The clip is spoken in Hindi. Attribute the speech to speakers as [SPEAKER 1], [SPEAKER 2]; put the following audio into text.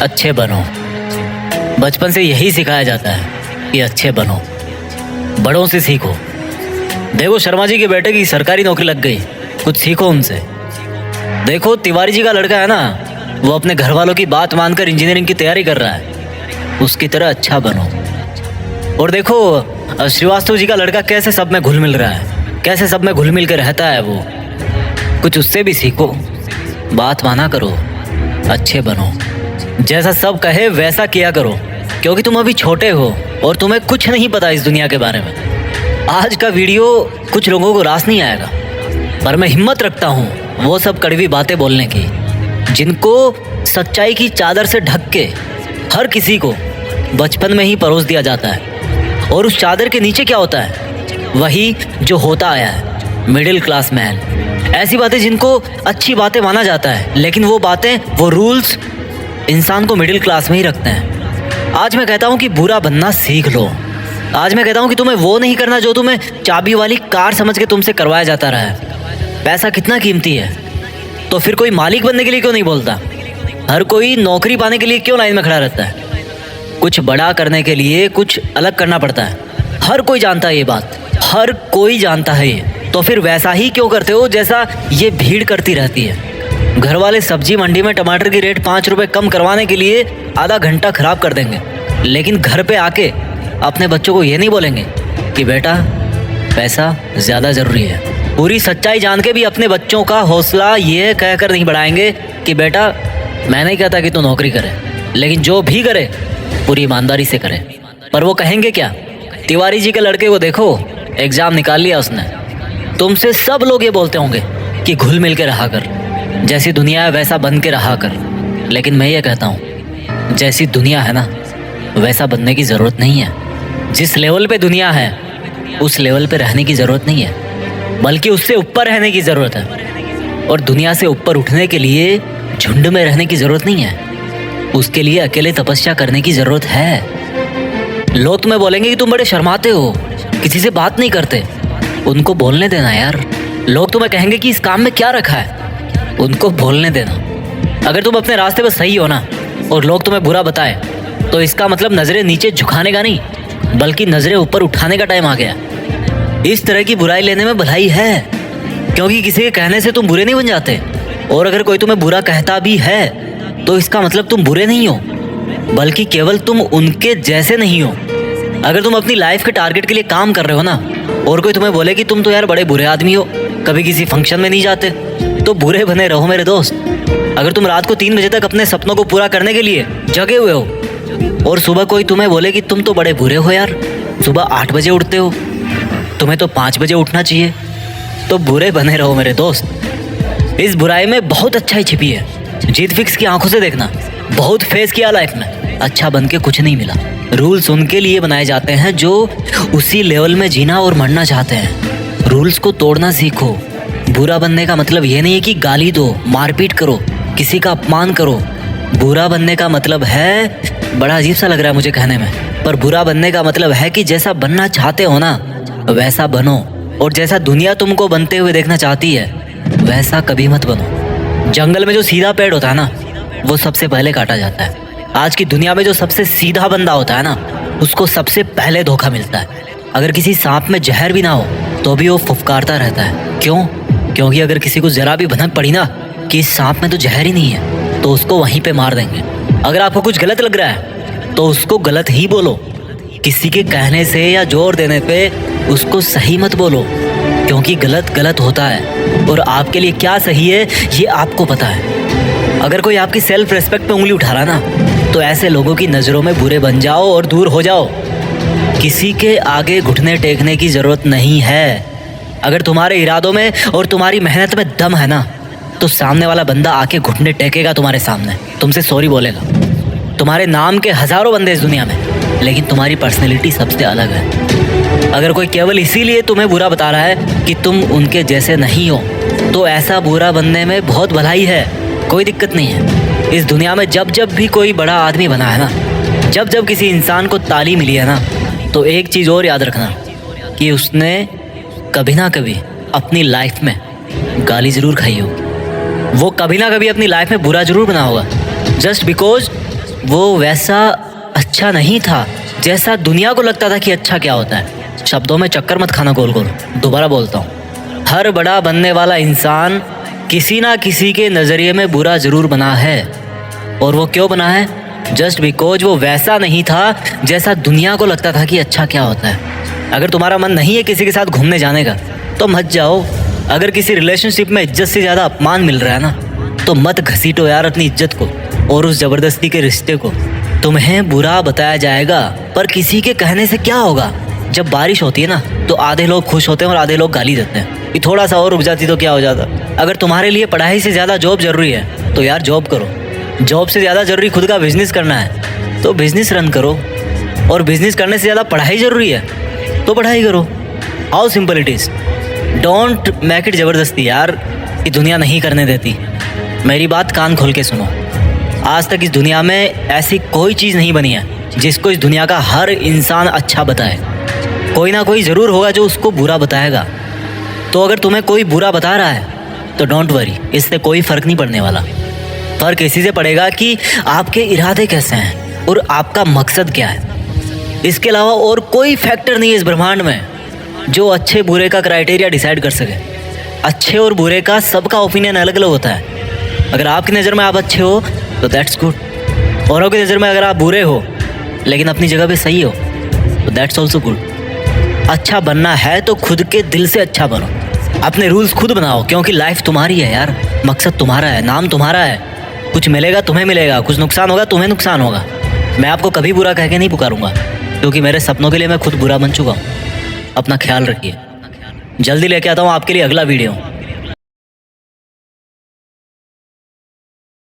[SPEAKER 1] अच्छे बनो। बचपन से यही सिखाया जाता है कि अच्छे बनो, बड़ों से सीखो। देखो शर्मा जी के बेटे की सरकारी नौकरी लग गई, कुछ सीखो उनसे। देखो तिवारी जी का लड़का है ना, वो अपने घर वालों की बात मानकर इंजीनियरिंग की तैयारी कर रहा है, उसकी तरह अच्छा बनो। और देखो श्रीवास्तव जी का लड़का कैसे सब में घुल मिल रहा है, कैसे सब में घुल मिल के रहता है वो, कुछ उससे भी सीखो। बात माना करो, अच्छे बनो, जैसा सब कहे वैसा किया करो, क्योंकि तुम अभी छोटे हो और तुम्हें कुछ नहीं पता इस दुनिया के बारे में। आज का वीडियो कुछ लोगों को रास नहीं आएगा, पर मैं हिम्मत रखता हूँ वो सब कड़वी बातें बोलने की, जिनको सच्चाई की चादर से ढक के हर किसी को बचपन में ही परोस दिया जाता है। और उस चादर के नीचे क्या होता है, वही जो होता आया है, मिडिल क्लास मैन। ऐसी बातें जिनको अच्छी बातें माना जाता है, लेकिन वो बातें, वो रूल्स इंसान को मिडिल क्लास में ही रखते हैं। आज मैं कहता हूँ कि बुरा बनना सीख लो। आज मैं कहता हूँ कि तुम्हें वो नहीं करना जो तुम्हें चाबी वाली कार समझ के तुमसे करवाया जाता रहा है। पैसा कितना कीमती है, तो फिर कोई मालिक बनने के लिए क्यों नहीं बोलता? हर कोई नौकरी पाने के लिए क्यों लाइन में खड़ा रहता है? कुछ बड़ा करने के लिए कुछ अलग करना पड़ता है। हर कोई जानता है ये बात, हर कोई जानता है ये। तो फिर वैसा ही क्यों करते हो जैसा ये भीड़ करती रहती है? घर वाले सब्जी मंडी में टमाटर की रेट 5 रुपए कम करवाने के लिए आधा घंटा खराब कर देंगे, लेकिन घर पे आके अपने बच्चों को ये नहीं बोलेंगे कि बेटा पैसा ज़्यादा ज़रूरी है। पूरी सच्चाई जान के भी अपने बच्चों का हौसला ये कहकर नहीं बढ़ाएंगे कि बेटा मैं नहीं कहता कि तू नौकरी करे, लेकिन जो भी करे पूरी ईमानदारी से करे। पर वो कहेंगे क्या? तिवारी जी के लड़के को देखो, एग्ज़ाम निकाल लिया उसने। तुमसे सब लोग ये बोलते होंगे कि घुल मिल के रहा कर, जैसी दुनिया है वैसा बन के रहा कर। लेकिन मैं ये कहता हूँ, जैसी दुनिया है ना वैसा बनने की ज़रूरत नहीं है। जिस लेवल पे दुनिया है उस लेवल पे रहने की ज़रूरत नहीं है, बल्कि उससे ऊपर रहने की ज़रूरत है। और दुनिया से ऊपर उठने के लिए झुंड में रहने की ज़रूरत नहीं है, उसके लिए अकेले तपस्या करने की ज़रूरत है। लोग तुम्हें बोलेंगे कि तुम बड़े शर्माते हो, किसी से बात नहीं करते। उनको बोलने देना यार। लोग तुम्हें कहेंगे कि इस काम में क्या रखा है, उनको बोलने देना। अगर तुम अपने रास्ते पर सही हो ना और लोग तुम्हें बुरा बताए, तो इसका मतलब नज़रें नीचे झुकाने का नहीं, बल्कि नज़रें ऊपर उठाने का टाइम आ गया। इस तरह की बुराई लेने में भलाई है, क्योंकि किसी के कहने से तुम बुरे नहीं बन जाते। और अगर कोई तुम्हें बुरा कहता भी है तो इसका मतलब तुम बुरे नहीं हो, बल्कि केवल तुम उनके जैसे नहीं हो। अगर तुम अपनी लाइफ के टारगेट के लिए काम कर रहे हो ना, और कोई तुम्हें बोले कि तुम तो यार बड़े बुरे आदमी हो, कभी किसी फंक्शन में नहीं जाते, तो बुरे बने रहो मेरे दोस्त। अगर तुम रात को 3 बजे तक अपने सपनों को पूरा करने के लिए जगे हुए हो, और सुबह कोई तुम्हें बोले कि तुम तो बड़े बुरे हो यार, सुबह 8 बजे उठते हो, तुम्हें तो 5 बजे उठना चाहिए, तो बुरे बने रहो मेरे दोस्त। इस बुराई में बहुत अच्छाई छिपी है। जीत फिक्स की आंखों से देखना। बहुत फेस किया लाइफ में, अच्छा बन के कुछ नहीं मिला। रूल्स उनके लिए बनाए जाते हैं जो उसी लेवल में जीना और मरना चाहते हैं। रूल्स को तोड़ना सीखो। बुरा बनने का मतलब ये नहीं है कि गाली दो, मारपीट करो, किसी का अपमान करो। बुरा बनने का मतलब है, बड़ा अजीब सा लग रहा है मुझे कहने में, पर बुरा बनने का मतलब है कि जैसा बनना चाहते हो ना वैसा बनो, और जैसा दुनिया तुमको बनते हुए देखना चाहती है वैसा कभी मत बनो। जंगल में जो सीधा पेड़ होता है ना वो सबसे पहले काटा जाता है। आज की दुनिया में जो सबसे सीधा बंदा होता है ना उसको सबसे पहले धोखा मिलता है। अगर किसी सांप में जहर भी ना हो तो भी वो फुफकारता रहता है। क्यों? क्योंकि अगर किसी को जरा भी भनक पड़ी ना कि इस सांप में तो जहर ही नहीं है, तो उसको वहीं पे मार देंगे। अगर आपको कुछ गलत लग रहा है तो उसको गलत ही बोलो। किसी के कहने से या जोर देने पे उसको सही मत बोलो, क्योंकि गलत गलत होता है और आपके लिए क्या सही है ये आपको पता है। अगर कोई आपकी सेल्फ रिस्पेक्ट पे उंगली उठा रहा ना तो ऐसे लोगों की नज़रों में बुरे बन जाओ और दूर हो जाओ। किसी के आगे घुटने टेकने की ज़रूरत नहीं है। अगर तुम्हारे इरादों में और तुम्हारी मेहनत में दम है ना तो सामने वाला बंदा आके घुटने टेकेगा तुम्हारे सामने, तुमसे सॉरी बोलेगा। तुम्हारे नाम के हज़ारों बंदे इस दुनिया में, लेकिन तुम्हारी पर्सनैलिटी सबसे अलग है। अगर कोई केवल इसीलिए तुम्हें बुरा बता रहा है कि तुम उनके जैसे नहीं हो, तो ऐसा बुरा बनने में बहुत भलाई है, कोई दिक्कत नहीं है। इस दुनिया में जब जब भी कोई बड़ा आदमी बना है ना, जब जब किसी इंसान को ताली मिली है ना, तो एक चीज़ और याद रखना कि उसने कभी ना कभी अपनी लाइफ में गाली ज़रूर खाई होगी। वो कभी ना कभी अपनी लाइफ में बुरा ज़रूर बना होगा, जस्ट बिकॉज वो वैसा अच्छा नहीं था जैसा दुनिया को लगता था कि अच्छा क्या होता है। शब्दों में चक्कर मत खाना गोल गोल। दोबारा बोलता हूँ, हर बड़ा बनने वाला इंसान किसी ना किसी के नज़रिए में बुरा ज़रूर बना है। और वो क्यों बना है? जस्ट बिकॉज वो वैसा नहीं था जैसा दुनिया को लगता था कि अच्छा क्या होता है। अगर तुम्हारा मन नहीं है किसी के साथ घूमने जाने का तो मत जाओ। अगर किसी रिलेशनशिप में इज्जत से ज़्यादा अपमान मिल रहा है ना, तो मत घसीटो यार अपनी इज्जत को और उस ज़बरदस्ती के रिश्ते को। तुम्हें बुरा बताया जाएगा, पर किसी के कहने से क्या होगा? जब बारिश होती है ना, तो आधे लोग खुश होते हैं और आधे लोग गाली देते हैं कि थोड़ा सा और रुक जाती तो क्या हो जाता। अगर तुम्हारे लिए पढ़ाई से ज़्यादा जॉब ज़रूरी है तो यार जॉब करो। जॉब से ज़्यादा ज़रूरी खुद का बिजनेस करना है तो बिजनेस रन करो। और बिजनेस करने से ज़्यादा पढ़ाई ज़रूरी है तो पढ़ाई करो। How simple it is. Don't make it ज़बरदस्ती यार, ये दुनिया नहीं करने देती। मेरी बात कान खोल के सुनो। आज तक इस दुनिया में ऐसी कोई चीज़ नहीं बनी है जिसको इस दुनिया का हर इंसान अच्छा बताए। कोई ना कोई ज़रूर होगा जो उसको बुरा बताएगा। तो अगर तुम्हें कोई बुरा बता रहा है तो डोंट वरी, इससे कोई फ़र्क नहीं पड़ने वाला। फ़र्क इसी से पड़ेगा कि आपके इरादे कैसे हैं और आपका मकसद क्या है। इसके अलावा और कोई फैक्टर नहीं है इस ब्रह्मांड में जो अच्छे बुरे का क्राइटेरिया डिसाइड कर सके। अच्छे और बुरे का सबका ओपिनियन अलग अलग होता है। अगर आपकी नज़र में आप अच्छे हो तो दैट्स गुड। औरों की नज़र में अगर आप बुरे हो लेकिन अपनी जगह पे सही हो तो दैट्स ऑल्सो गुड। अच्छा बनना है तो खुद के दिल से अच्छा बनो। अपने रूल्स खुद बनाओ, क्योंकि लाइफ तुम्हारी है यार। मकसद तुम्हारा है, नाम तुम्हारा है। कुछ मिलेगा तुम्हें मिलेगा, कुछ नुकसान होगा तुम्हें नुकसान होगा। मैं आपको कभी बुरा कह के नहीं पुकारूंगा, क्योंकि मेरे सपनों के लिए मैं खुद बुरा बन चुका हूँ। अपना ख्याल रखिए। जल्दी लेके आता हूँ आपके लिए अगला वीडियो।